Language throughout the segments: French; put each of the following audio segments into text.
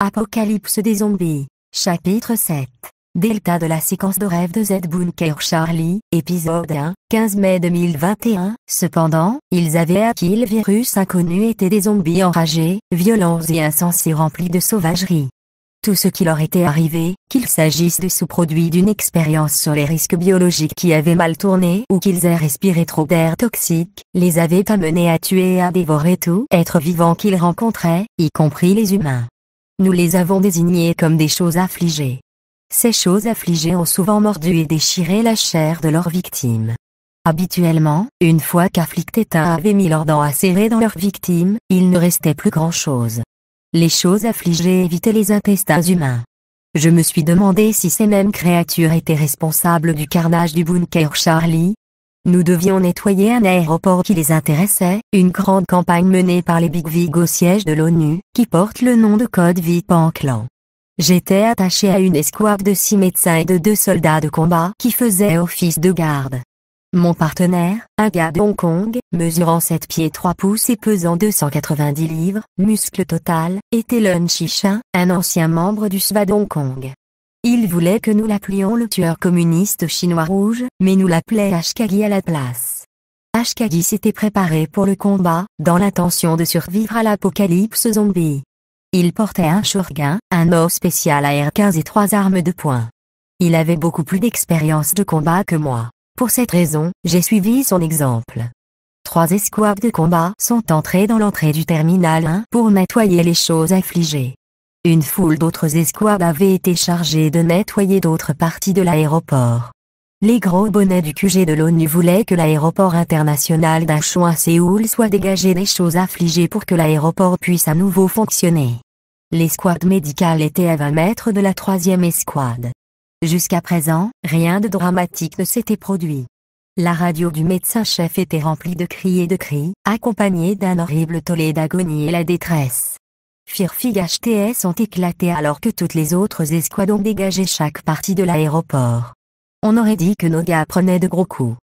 Apocalypse des zombies. Chapitre 7. Delta de la séquence de rêve de Z Bunker Charlie, épisode 1, 15 mai 2021. Cependant, ils avaient acquis le virus inconnu étaient des zombies enragés, violents et insensés remplis de sauvagerie. Tout ce qui leur était arrivé, qu'il s'agisse de sous-produits d'une expérience sur les risques biologiques qui avaient mal tourné ou qu'ils aient respiré trop d'air toxique, les avait amenés à tuer et à dévorer tout être vivant qu'ils rencontraient, y compris les humains. Nous les avons désignés comme des choses affligées. Ces choses affligées ont souvent mordu et déchiré la chair de leurs victimes. Habituellement, une fois qu'afflictés avaient mis leurs dents acérées dans leurs victimes, il ne restait plus grand-chose. Les choses affligées évitaient les intestins humains. Je me suis demandé si ces mêmes créatures étaient responsables du carnage du bunker Charlie. Nous devions nettoyer un aéroport qui les intéressait, une grande campagne menée par les Big Vig au siège de l'ONU, qui porte le nom de code Vipanclan. J'étais attaché à une escouade de 6 médecins et de 2 soldats de combat qui faisaient office de garde. Mon partenaire, un gars de Hong Kong, mesurant 7 pieds 3 pouces et pesant 290 livres, muscle total, était Lun Chichin, un ancien membre du SWAT Hong Kong. Il voulait que nous l'appelions le tueur communiste chinois rouge, mais nous l'appelait Ashkagi à la place. Ashkagi s'était préparé pour le combat, dans l'intention de survivre à l'apocalypse zombie. Il portait un shuriken, un os spécial AR-15 et 3 armes de poing. Il avait beaucoup plus d'expérience de combat que moi. Pour cette raison, j'ai suivi son exemple. 3 escouades de combat sont entrées dans l'entrée du terminal 1 pour nettoyer les choses affligées. Une foule d'autres escouades avait été chargée de nettoyer d'autres parties de l'aéroport. Les gros bonnets du QG de l'ONU voulaient que l'aéroport international d'Incheon à Séoul soit dégagé des choses affligées pour que l'aéroport puisse à nouveau fonctionner. L'escouade médicale était à 20 mètres de la 3e escouade. Jusqu'à présent, rien de dramatique ne s'était produit. La radio du médecin-chef était remplie de cris et de cris, accompagnée d'un horrible tollé d'agonie et la détresse. Firfig HTS ont éclaté alors que toutes les autres escouades ont dégagé chaque partie de l'aéroport. On aurait dit que nos gars prenaient de gros coups.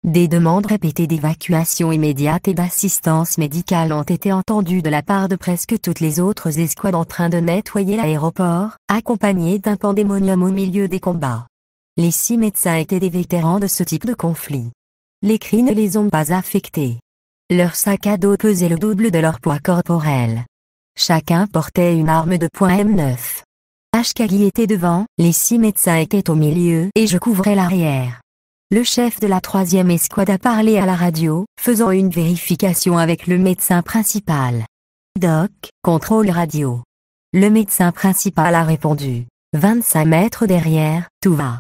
Des demandes répétées d'évacuation immédiate et d'assistance médicale ont été entendues de la part de presque toutes les autres escouades en train de nettoyer l'aéroport, accompagnées d'un pandémonium au milieu des combats. Les 6 médecins étaient des vétérans de ce type de conflit. Les cris ne les ont pas affectés. Leur sac à dos pesait le double de leur poids corporel. Chacun portait une arme de poing M9. Ashkagi était devant, les 6 médecins étaient au milieu et je couvrais l'arrière. Le chef de la 3e escouade a parlé à la radio, faisant une vérification avec le médecin principal. Doc, contrôle radio. Le médecin principal a répondu. 25 mètres derrière, tout va.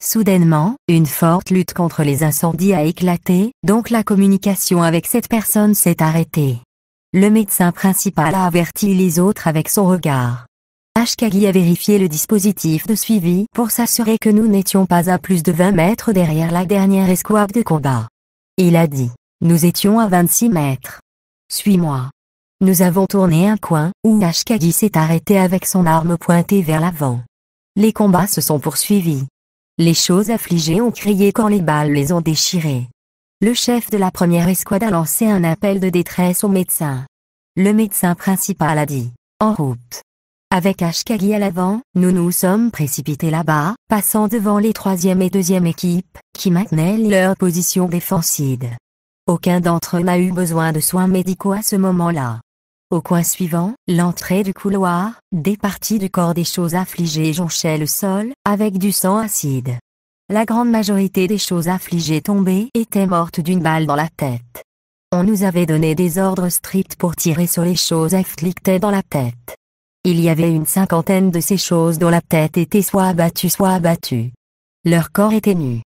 Soudainement, une forte lutte contre les incendies a éclaté, donc la communication avec cette personne s'est arrêtée. Le médecin principal a averti les autres avec son regard. Ashkagi a vérifié le dispositif de suivi pour s'assurer que nous n'étions pas à plus de 20 mètres derrière la dernière escouade de combat. Il a dit. Nous étions à 26 mètres. Suis-moi. Nous avons tourné un coin, où Ashkagi s'est arrêté avec son arme pointée vers l'avant. Les combats se sont poursuivis. Les choses affligées ont crié quand les balles les ont déchirées. Le chef de la première escouade a lancé un appel de détresse au médecin. Le médecin principal a dit. En route. Avec Ashkagi à l'avant, nous nous sommes précipités là-bas, passant devant les 3e et 2e équipes, qui maintenaient leur position défensive. Aucun d'entre eux n'a eu besoin de soins médicaux à ce moment-là. Au coin suivant, l'entrée du couloir, des parties du corps des choses affligées jonchaient le sol, avec du sang acide. La grande majorité des choses affligées tombées étaient mortes d'une balle dans la tête. On nous avait donné des ordres stricts pour tirer sur les choses afflictées dans la tête. Il y avait une 50aine de ces choses dont la tête était soit abattue soit abattue. Leur corps était nu.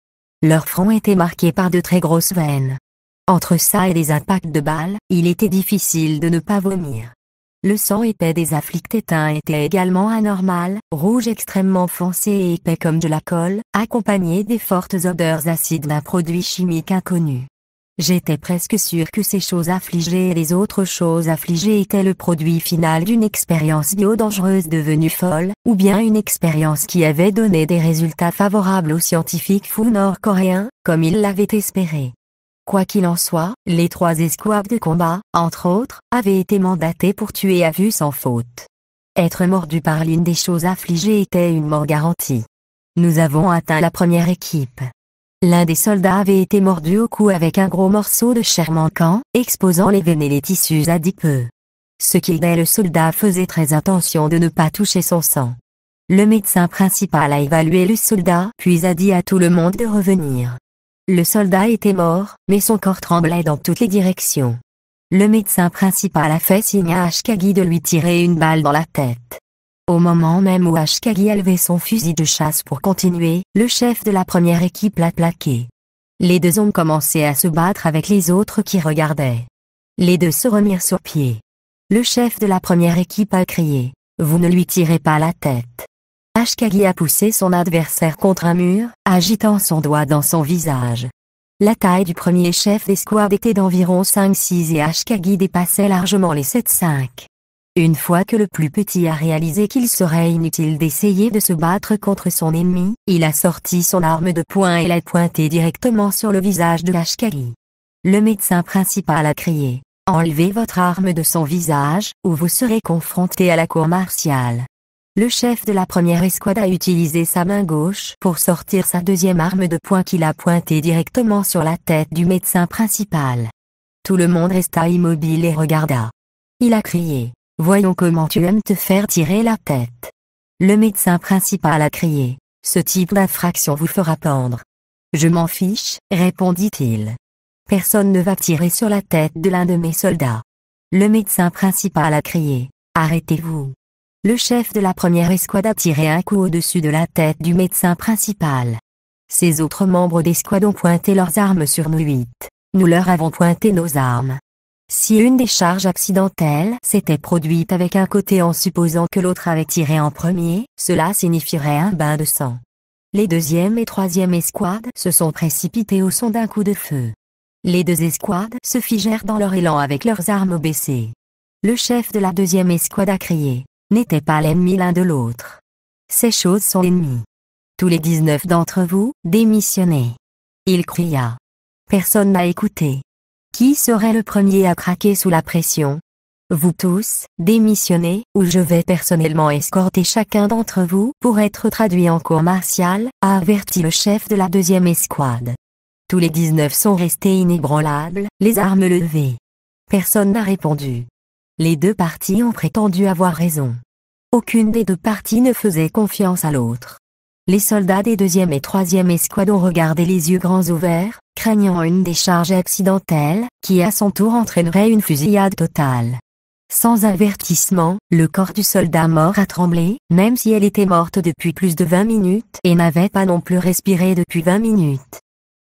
Leur front était marqué par de très grosses veines. Entre ça et les impacts de balles, il était difficile de ne pas vomir. Le sang épais des afflictés était également anormal, rouge extrêmement foncé et épais comme de la colle, accompagné des fortes odeurs acides d'un produit chimique inconnu. J'étais presque sûr que ces choses affligées et les autres choses affligées étaient le produit final d'une expérience bio-dangereuse devenue folle, ou bien une expérience qui avait donné des résultats favorables aux scientifiques fous nord-coréens, comme ils l'avaient espéré. Quoi qu'il en soit, les 3 escouades de combat, entre autres, avaient été mandatées pour tuer à vue sans faute. Être mordu par l'une des choses affligées était une mort garantie. Nous avons atteint la première équipe. L'un des soldats avait été mordu au cou avec un gros morceau de chair manquant, exposant les veines et les tissus adipeux. Ce qui aidait le soldat faisait très attention de ne pas toucher son sang. Le médecin principal a évalué le soldat puis a dit à tout le monde de revenir. Le soldat était mort, mais son corps tremblait dans toutes les directions. Le médecin principal a fait signe à Ashkagi de lui tirer une balle dans la tête. Au moment même où Ashkagi a levé son fusil de chasse pour continuer, le chef de la première équipe l'a plaqué. Les deux ont commencé à se battre avec les autres qui regardaient. Les deux se remirent sur pied. Le chef de la première équipe a crié « Vous ne lui tirez pas la tête ». Ashkagi a poussé son adversaire contre un mur, agitant son doigt dans son visage. La taille du premier chef d'escouade était d'environ 5-6 et Ashkagi dépassait largement les 7-5. Une fois que le plus petit a réalisé qu'il serait inutile d'essayer de se battre contre son ennemi, il a sorti son arme de poing et l'a pointée directement sur le visage de Ashkagi. Le médecin principal a crié « Enlevez votre arme de son visage, ou vous serez confronté à la cour martiale ». Le chef de la première escouade a utilisé sa main gauche pour sortir sa deuxième arme de poing qu'il a pointée directement sur la tête du médecin principal. Tout le monde resta immobile et regarda. Il a crié « Voyons comment tu aimes te faire tirer la tête ». Le médecin principal a crié « Ce type d'infraction vous fera pendre ». « Je m'en fiche », répondit-il. « Personne ne va tirer sur la tête de l'un de mes soldats. » Le médecin principal a crié « Arrêtez-vous ». Le chef de la première escouade a tiré un coup au-dessus de la tête du médecin principal. Ces autres membres d'escouade ont pointé leurs armes sur nous 8. Nous leur avons pointé nos armes. Si une décharge accidentelle s'était produite avec un côté en supposant que l'autre avait tiré en premier, cela signifierait un bain de sang. Les deuxième et troisième escouades se sont précipités au son d'un coup de feu. Les deux escouades se figèrent dans leur élan avec leurs armes baissées. Le chef de la deuxième escouade a crié « N'étaient pas l'ennemi l'un de l'autre. Ces choses sont ennemies. Tous les 19 d'entre vous, démissionnez. » Il cria. Personne n'a écouté. Qui serait le premier à craquer sous la pression? Vous tous, démissionnez, ou je vais personnellement escorter chacun d'entre vous pour être traduit en cour martiale, a averti le chef de la deuxième escouade. Tous les 19 sont restés inébranlables, les armes levées. Personne n'a répondu. Les deux parties ont prétendu avoir raison. Aucune des deux parties ne faisait confiance à l'autre. Les soldats des deuxième et troisième escouades ont regardé les yeux grands ouverts, craignant une décharge accidentelle, qui à son tour entraînerait une fusillade totale. Sans avertissement, le corps du soldat mort a tremblé, même si elle était morte depuis plus de 20 minutes et n'avait pas non plus respiré depuis 20 minutes.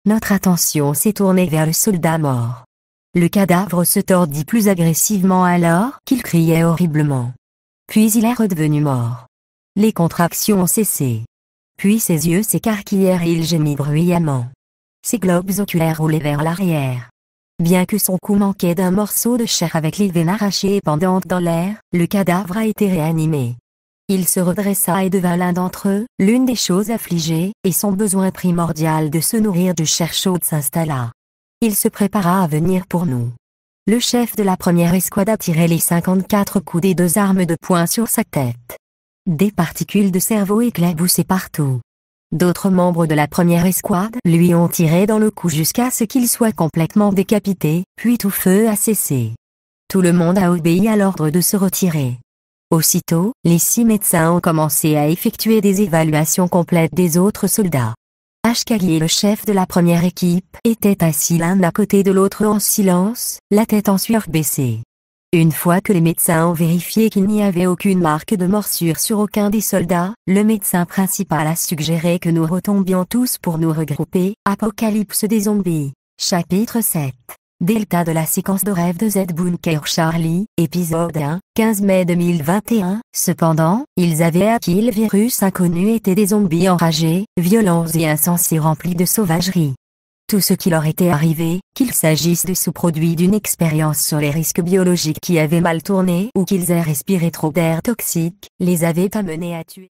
Notre attention s'est tournée vers le soldat mort. Le cadavre se tordit plus agressivement alors qu'il criait horriblement. Puis il est redevenu mort. Les contractions ont cessé. Puis ses yeux s'écarquillèrent et il gémit bruyamment. Ses globes oculaires roulaient vers l'arrière. Bien que son cou manquait d'un morceau de chair avec les veines arrachées et pendantes dans l'air, le cadavre a été réanimé. Il se redressa et devint l'un d'entre eux, l'une des choses affligées, et son besoin primordial de se nourrir de chair chaude s'installa. Il se prépara à venir pour nous. Le chef de la première escouade a tiré les 54 coups des deux armes de poing sur sa tête. Des particules de cerveau éclaboussaient partout. D'autres membres de la première escouade lui ont tiré dans le cou jusqu'à ce qu'il soit complètement décapité, puis tout feu a cessé. Tout le monde a obéi à l'ordre de se retirer. Aussitôt, les 6 médecins ont commencé à effectuer des évaluations complètes des autres soldats. Ashkagi et le chef de la première équipe étaient assis l'un à côté de l'autre en silence, la tête en sueur baissée. Une fois que les médecins ont vérifié qu'il n'y avait aucune marque de morsure sur aucun des soldats, le médecin principal a suggéré que nous retombions tous pour nous regrouper. Apocalypse des zombies. Chapitre 7. Delta de la séquence de rêve de Z Bunker Charlie, épisode 1, 15 mai 2021. Cependant, ils avaient acquis le virus inconnu étaient des zombies enragés, violents et insensés remplis de sauvagerie. Tout ce qui leur était arrivé, qu'il s'agisse de sous-produits d'une expérience sur les risques biologiques qui avaient mal tourné ou qu'ils aient respiré trop d'air toxique, les avait amenés à tuer.